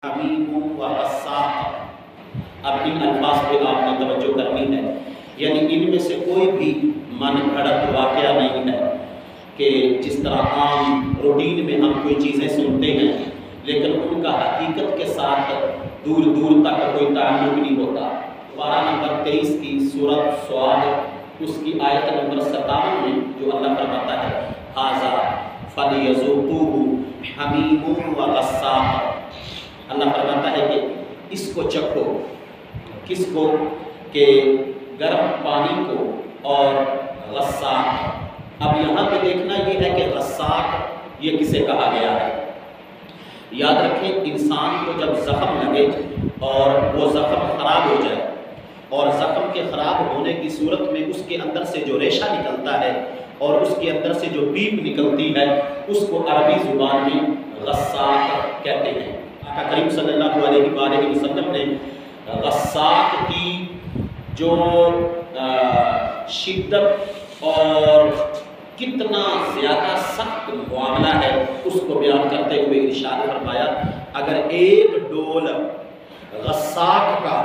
حمیم و غساق۔ اب ان الفاظ پہ آپ نے توجہ کرنی ہے، یعنی ان میں سے کوئی بھی من گھڑت واقعہ نہیں ہے کہ جس طرح عام روٹین میں ہم کوئی چیزیں سنتے ہیں لیکن ان کا حقیقت کے ساتھ دور دور تک کوئی تعلق نہیں ہوتا۔ پارہ نمبر 23 کی سورۃ صاد اس کی آیت نمبر 57 میں جو اللہ فرماتا ہے ھذا فلیذوقوہ حمیم و غساق، اللہ فرماتا ہے کہ اس کو چکھو، کس کو؟ کہ گرم پانی کو اور غساق۔ اب یہاں پہ دیکھنا یہ ہے کہ غساق یہ کسے کہا گیا ہے۔ یاد رکھیں انسان کو جب زخم لگے اور وہ زخم خراب ہو جائے اور زخم کے خراب ہونے کی صورت میں اس کے اندر سے جو ریشہ نکلتا ہے اور اس کے اندر سے جو پیپ نکلتی ہے اس کو عربی زبان میں غساق کہتے ہیں۔ آقا کریم صلی اللہ علیہ وآلہ وسلم نے غساق کی جو شدت اور کتنا زیادہ سخت معاملہ ہے اس کو بیان کرتے ہوئے ارشاد فرمایا اگر ایک ڈول غساق کا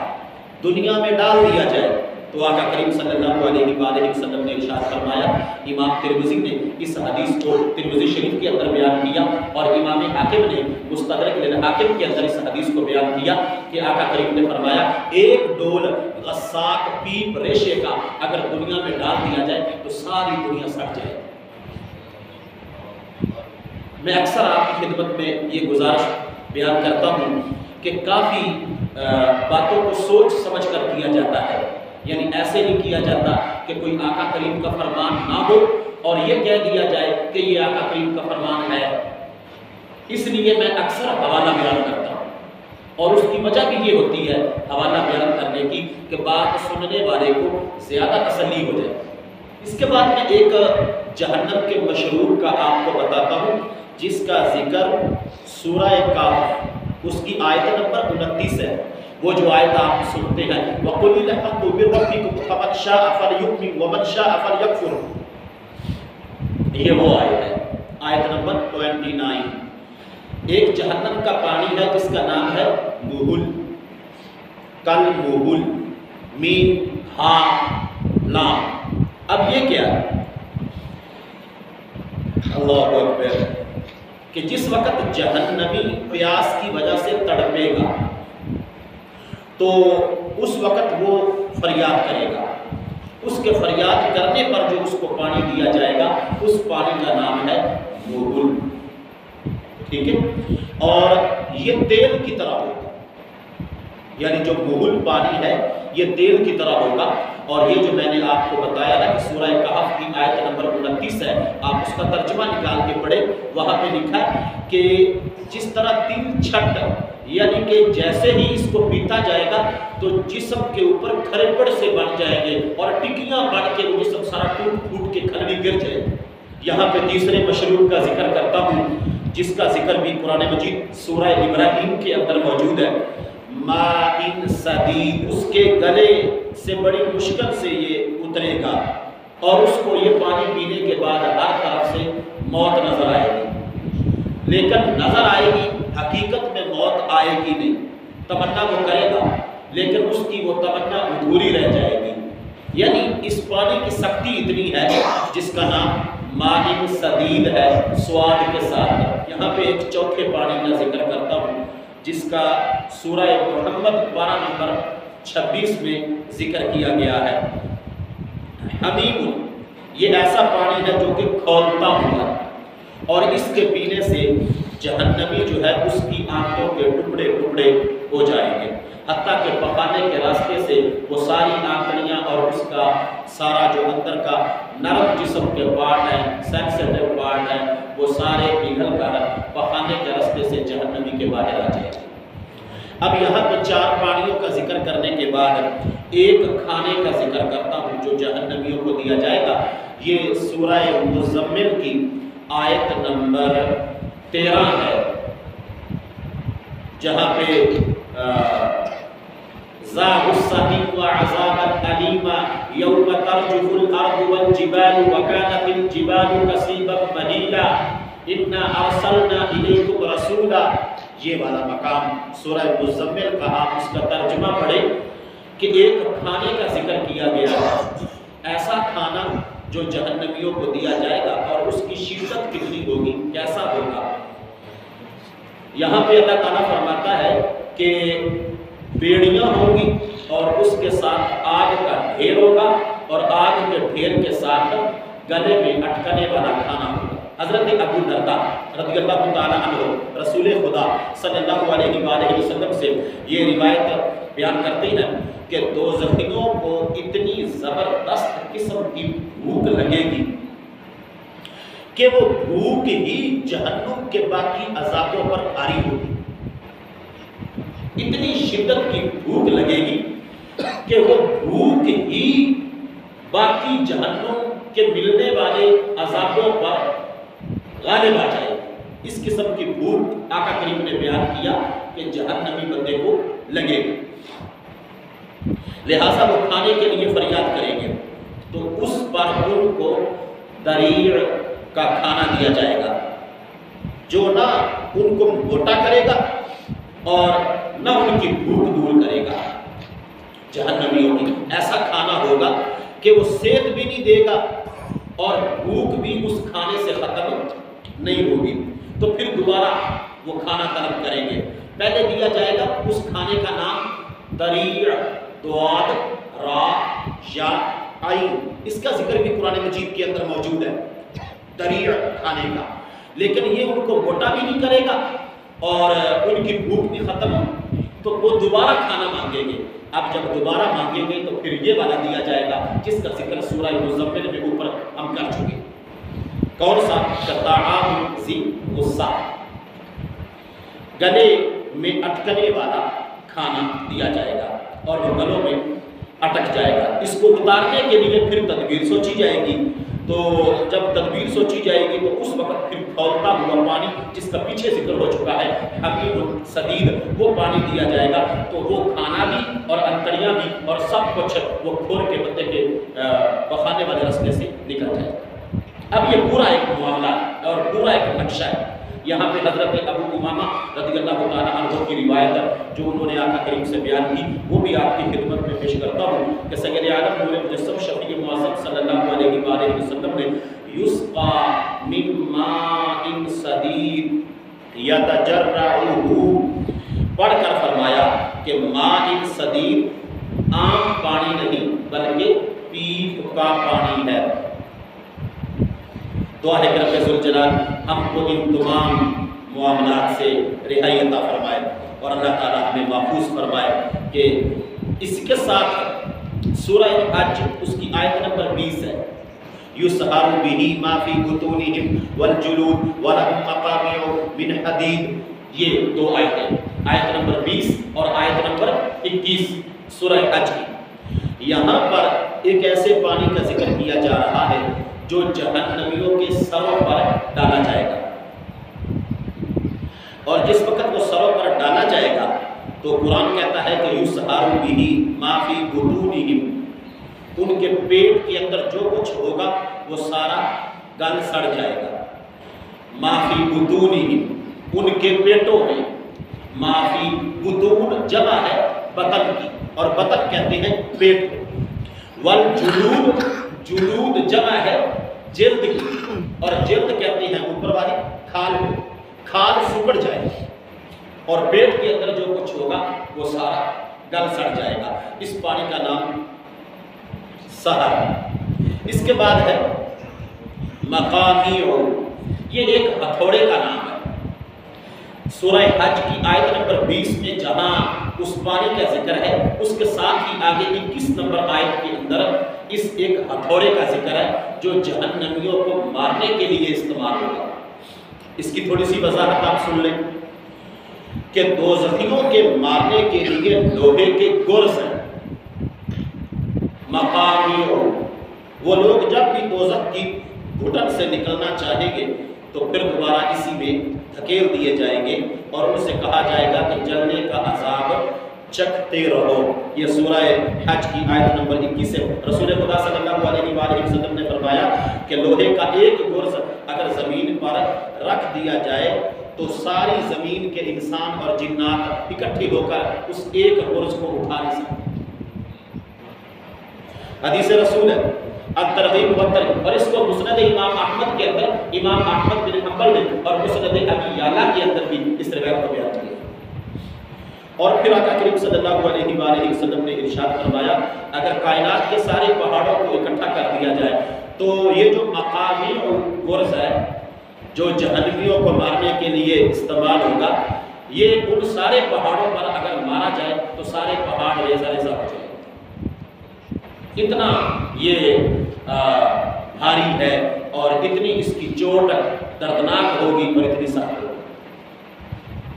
دنیا میں ڈال دیا جائے تو آقا کریم صلی اللہ علیہ وآلہ وسلم نے ارشاد فرمایا۔ امام ترمذی نے اس حدیث کو ترمذی شریف کے اندر بیان کیا اور امام حاکم نے مستدرک للحاکم کے اندر اس حدیث کو بیان کیا کہ آقا کریم نے فرمایا ایک ڈول غساق پیپ ریشے کا اگر دنیا میں ڈال دیا جائے تو ساری دنیا سڑ جائے۔ میں اکثر آپ کی خدمت میں یہ گزارش بیان کرتا ہوں کہ کافی باتوں کو سوچ سمجھ کر کیا جاتا ہے، یعنی ایسے نہیں کیا جاتا کہ کوئی آقا کریم کا فرمان نہ ہو اور یہ کہہ دیا جائے کہ یہ آقا کریم کا فرمان ہے۔ اس لیے میں اکثر حوالہ بیان کرتا ہوں اور اس کی وجہ بھی یہ ہوتی ہے حوالہ بیان کرنے کی کہ بات سننے والے کو زیادہ تسلی ہو جائے۔ اس کے بعد میں ایک جہنم کے مشروب کا آپ کو بتاتا ہوں جس کا ذکر سورہ کہف اس کی آیت نمبر 29 ہے۔ وہ جو آیت آپ سنتے ہیں وَقُلِ الْحَقُّ مِنْ رَبِّكُمْ فَمَنْ شَاءَ فَلْيُؤْمِنْ وَمَنْ شَاءَ فَلْيَكْفُرْ، یہ وہ آیت ہے، آیت نمبر 29۔ ایک جہنم کا پانی ہے جس کا نام ہے مہل، کل مہل، میم ہا لام۔ اب یہ کیا ہے؟ اللہ اکبر، کہ جس وقت جہنمی پیاس کی وجہ سے تڑپے گا تو اس وقت وہ فریاد کرے گا، اس کے فریاد کرنے پر جو اس کو پانی دیا جائے گا اس پانی کا نام ہے مہل، ٹھیک ہے؟ اور یہ تیل کی طرح ہوگا، یعنی جو مہل پانی ہے یہ تیل کی طرح ہوگا۔ اور یہ جو میں نے آپ کو بتایا نا کہ سورہ کہف کی آیت نمبر 29 ہے، آپ اس کا ترجمہ نکال کے پڑھیں، وہاں پہ لکھا ہے کہ جس طرح 3 چھٹ، یعنی کہ جیسے ہی اس کو پیتا جائے گا تو جسم کے اوپر کھرپڑ سے بن جائیں گے اور ٹکیاں بن کے وہ جسم سارا ٹوٹ پھوٹ کے کھلڑی گر جائے۔ یہاں پہ تیسرے مشروب کا ذکر کرتا ہوں جس کا ذکر بھی قرآن مجید سورہ ابراہیم کے اندر موجود ہے۔ ماء صدید، اس کے گلے سے بڑی مشکل سے یہ اترے گا اور اس کو یہ پانی پینے کے بعد ہر طرف سے موت نظر آئے گی، لیکن نظر آئے گی، حقیقت میں موت آئے گی نہیں۔ تمنا وہ کرے گا لیکن اس کی وہ تمنا ادھوری رہ جائے گی۔ یعنی اس پانی کی سختی اتنی ہے جس کا نام ماء صدید ہے، سواد کے ساتھ۔ یہاں پہ ایک چوتھے پانی کا ذکر کرتا ہوں جس کا سورہ محمد پارہ نمبر 26 میں ذکر کیا گیا ہے۔ حمیم، یہ ایسا پانی ہے جو کہ کھولتا ہوا اور اس کے پینے سے جہنمی جو ہے اس کی آنکھوں کے ٹکڑے ٹکڑے ہو جائیں گے، حتیٰ کہ پکانے کے راستے سے وہ ساری آنکھڑیاں اور اس کا سارا جو اندر کا نرم جسم کے پارٹ ہیں، سینسیٹیو پارٹ ہیں، وہ سارے پگھل کر پکانے کے راستے سے جہنمی کے باہر آ جائیں گے۔ اب یہاں پہ 4 پانیوں کا ذکر کرنے کے بعد ایک کھانے کا ذکر کرتا ہوں جو جہنمیوں کو دیا جائے گا۔ یہ سورہ مزمل کی آیت نمبر 13 ہے، جہاں پہ ذاق السَّمِيعُ وَعَذَابًا أَلِيمًا يَوْمَ تَرْجُفُ الْأَرْضُ وَالْجِبَالُ وَكَانَتِ الْجِبَالُ كَثِيبًا مَهِيلًا إِنَّا أَرْسَلْنَا إِلَيْكُمْ رَسُولًا یہ والا مقام سورہ مزمل کا آپ اس کا ترجمہ پڑھیں کہ ایک کھانے کا ذکر کیا گیا ہے، ایسا کھانا جو جہنمیوں کو دیا جائے گا، اور اس کی شدت کتنی ہوگی، کیسا ہوگا۔ یہاں پہ اللہ تعالیٰ فرماتا ہے کہ بیڑیاں ہوں گی اور اس کے ساتھ آگ کا ڈھیر ہوگا، اور آگ کے ڈھیر کے ساتھ گلے میں اٹکنے والا کھانا ہوگا۔ حضرت ابو درداء رضی اللہ تعالیٰ عنہ رسول خدا صلی اللہ علیہ وآلہ وسلم سے یہ روایت بیان کرتے ہیں کہ دوزخیوں کو اتنی زبردست قسم کی بھوک لگے گی کہ وہ بھوک ہی جہنم کے باقی عذابوں پر بھاری ہوگی۔ اتنی شدت کی بھوک لگے گی کہ وہ بھوک ہی باقی جہنم کے ملنے والے عذابوں پر غالب آ جائے گی۔ اس قسم کی بھوک آقا کریم نے بیان کیا کہ جہنمی بندے کو لگے گی، لہٰذا وہ کھانے کے لیے فریاد کریں گے، تو اس پر ان کو دریع کا کھانا دیا جائے گا جو نہ ان کو موٹا کرے گا اور نہ ان کی بھوک دور کرے گا۔ جہنمیوں کی ایسا کھانا ہوگا کہ وہ صحت بھی نہیں دے گا اور بھوک بھی اس کھانے سے ختم نہیں ہوگی، تو پھر دوبارہ وہ کھانا طلب کریں گے۔ پہلے دیا جائے گا اس کھانے کا نام دریع، دواد، را، یا عین، اس کا ذکر بھی قرآن مجید کے اندر موجود ہے، دریع کھانے کا، لیکن یہ ان کو موٹا بھی نہیں کرے گا اور ان کی بھوک بھی ختم ہو، تو وہ دوبارہ کھانا مانگیں گے۔ اب جب دوبارہ مانگیں گے تو پھر یہ والا دیا جائے گا جس کا ذکر سورہ مزمل میں اوپر ہم کر چکے۔ کون سا؟ طعام ذی غصہ، گلے میں اٹکنے والا کھانا دیا جائے گا اور وہ گلوں میں اٹک جائے گا۔ اس کو اتارنے کے لیے پھر تدبیر سوچی جائے گی، تو جب تدبیر سوچی جائے گی تو اس وقت پھر کھولتا ہوا پانی جس کا پیچھے ذکر ہو چکا ہے، حمیم سدید، وہ پانی دیا جائے گا، تو وہ کھانا بھی اور انتڑیاں بھی اور سب کچھ وہ کھور کے بندے کے پخانے والے رستے سے نکل جائے گا۔ اب یہ پورا ایک معاملہ اور پورا ایک نقشہ ہے۔ یہاں پہ حضرت ابو امامہ رضی اللہ تعالیٰ عنہ کی روایت جو انہوں نے آقا کریم سے بیان کی، وہ بھی آپ کی خدمت میں پیش کرتا ہوں کہ سید عالم نور مجسم شفیع معظم صلی اللہ علیہ وآلہ وسلم نے یسقى من ماء صدید یتجرعہ پڑھ کر فرمایا کہ ماء صدید عام پانی نہیں بلکہ پیپ کا پانی ہے۔ دعا ہے کہ رب ذوالجلال ہم کو ان تمام معاملات سے رہائی عطا فرمائے اور اللہ تعالیٰ ہمیں محفوظ فرمائے کہ اس کے ساتھ سورہ حج اس کی آیت نمبر 20 ہے، یُسْحَرُ بِهِ مَا فِي بُطُونِهِمْ وَالْجُلُودُ وَلَهُمْ مَقَامِعُ مِنْ حَدِيدٍ، یہ دو آیتیں، آیت نمبر 20 اور آیت نمبر 21 سورہ حج کی۔ یہاں پر ایک ایسے پانی کا ذکر کیا جا رہا ہے جو جہنمیوں کے سروں پر ڈالا جائے گا، اور جس وقت وہ سروں پر ڈالا جائے گا تو قرآن کہتا ہے کہ یُسْحَرُ بِهِ مَا فِي بُطُونِهِمْ، ان کے پیٹ کے اندر جو کچھ ہوگا وہ سارا گل سڑ جائے گا۔ مَا فِي بُطُونِهِمْ، ان کے پیٹوں میں، مَا فِي بُطُون جمع ہے بطن کی، اور بطن کہتے ہیں پیٹ کو، والجلود، جلود جمع ہے جلد کی، اور جلد کہتے ہیں اوپر والی کھال کو، کھال سکڑ جائے اور پیٹ کے اندر جو کچھ ہوگا وہ سارا گل سڑ جائے گا۔ اس پانی کا نام سحر۔ اس کے بعد ہے مقامیع، یہ ایک ہتھوڑے کا نام ہے۔ سورہ حج کی آیت نمبر 20 میں جہاں اس پانی کا ذکر ہے، اس کے ساتھ ہی آگے 21 نمبر آیت کے اندر اس ایک ہتھوڑے کا ذکر ہے جو جہنمیوں کو مارنے کے لیے استعمال ہوگا۔ اس کی تھوڑی سی وضاحت آپ سن لیں کہ دوزخیوں کے مارنے کے لیے لوہے کے گرز ہیں، مقامیع، وہ لوگ جب بھی دوزخ کی گھٹن سے نکلنا چاہیں گے تو پھر دوبارہ اسی میں دھکیل دیے جائیں گے اور ان سے کہا جائے گا کہ جلنے کا عذاب چکھتے رہو۔ یہ سورہ حج کی آیت نمبر 21 سے رسول خدا صلی اللہ علیہ وآلہ وسلم نے فرمایا کہ لوہے کا ایک گرز اگر زمین پر رکھ دیا جائے تو ساری زمین کے انسان اور جنات اکٹھے ہو کر اس ایک غرض کو اٹھا نہیں سکتے۔ حدیث رسول ہے الترغیب والترہیب، اور اس کو مسند امام احمد کے اندر امام احمد بن حنبل نے اور مسند ابی یعلا کے اندر بھی اس روایت کو بیان کیا۔ اور پھر آقا کریم صلی اللہ علیہ وآلہ وسلم نے ارشاد فرمایا اگر کائنات کے سارے پہاڑوں کو اکٹھا کر دیا جائے تو یہ جو مقامی غرض ہے جو جہنمیوں کو مارنے کے لیے استعمال ہوگا، یہ ان سارے پہاڑوں پر اگر مارا جائے تو سارے پہاڑ ریزہ ریزہ ہو جائیں۔ اتنا یہ بھاری ہے اور اتنی اس کی چوٹ دردناک ہوگی اور اتنی سخت ہوگی۔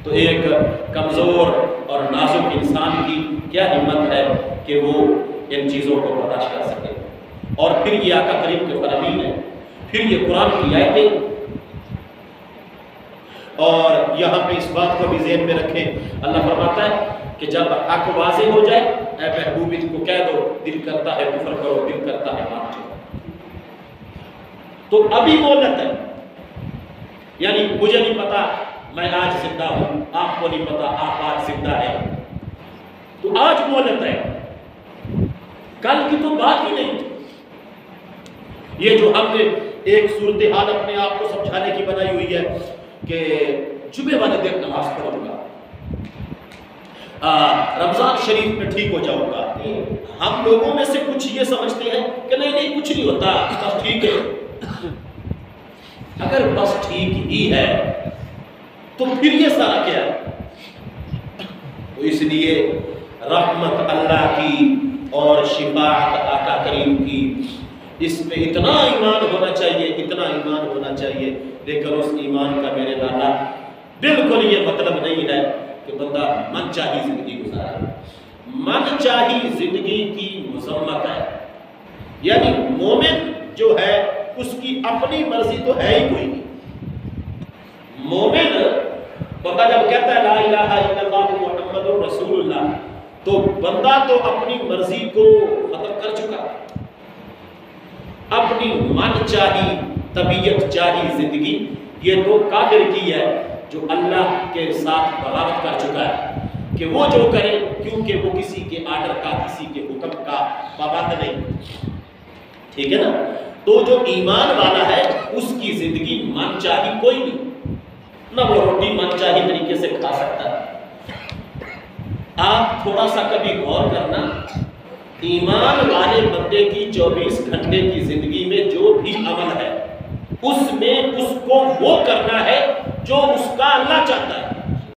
تو ایک کمزور اور نازک انسان کی کیا ہمت ہے کہ وہ ان چیزوں کو برداشت کر سکے۔ اور پھر یہ آقا کریم کے فرامین ہے، پھر یہ قرآن کی آیتیں، اور یہاں پہ اس بات کو بھی ذہن میں رکھیں، اللہ فرماتا ہے کہ جب حق واضح ہو جائے اے محبوب ان کو کہہ دو دل کرتا ہے کفر کرو، دل کرتا ہے مان جاؤ۔ تو ابھی مہلت ہے، یعنی مجھے نہیں پتا میں آج زندہ ہوں، آپ کو نہیں پتا آپ آج زندہ ہیں، تو آج مہلت ہے، کل کی تو بات ہی نہیں تھی۔ یہ جو ہم نے ایک صورتحال اپنے آپ کو سمجھانے کی بنائی ہوئی ہے کہ جمعے والے دن نماز پڑھوں گا، رمضان شریف میں ٹھیک ہو جاؤں گا، ہم لوگوں میں سے کچھ یہ سمجھتے ہیں کہ نہیں کچھ نہیں ہوتا، بس ٹھیک ہے۔ اگر بس ٹھیک ہی ہے تو پھر یہ سارا کیا ہے؟ تو اس لیے رحمت اللہ کی اور شفاعت آقا کریم کی، اس پہ اتنا ایمان ہونا چاہیے، اتنا ایمان ہونا چاہیے، لیکن اس ایمان کا میرے لالا بالکل یہ مطلب نہیں ہے کہ بندہ من چاہی زندگی گزارے۔ من چاہی زندگی کی مذمت ہے، یعنی مومن جو ہے اس کی اپنی مرضی تو ہے ہی کوئی نہیں۔ مومن بندہ جب کہتا ہے لا الہ الا اللہ محمد رسول اللہ، تو بندہ تو اپنی مرضی کو ختم کر چکا، اپنی من چاہی طبیعت چاہی زندگی یہ تو کافر کی ہے جو اللہ کے ساتھ بغاوت کر چکا ہے کہ وہ جو کرے، کیونکہ وہ کسی کے آرڈر کا کسی کے حکم کا پابند نہیں، ٹھیک ہے نا۔ تو جو ایمان والا ہے اس کی زندگی من چاہی کوئی نہیں، نہ وہ روٹی من چاہی طریقے سے کھا سکتا ہے۔ آپ تھوڑا سا کبھی غور کرنا، ایمان والے بندے کی 24 گھنٹے کی زندگی میں جو بھی عمل ہے اس میں اس کو وہ کرنا ہے جو اس کا اللہ چاہتا ہے۔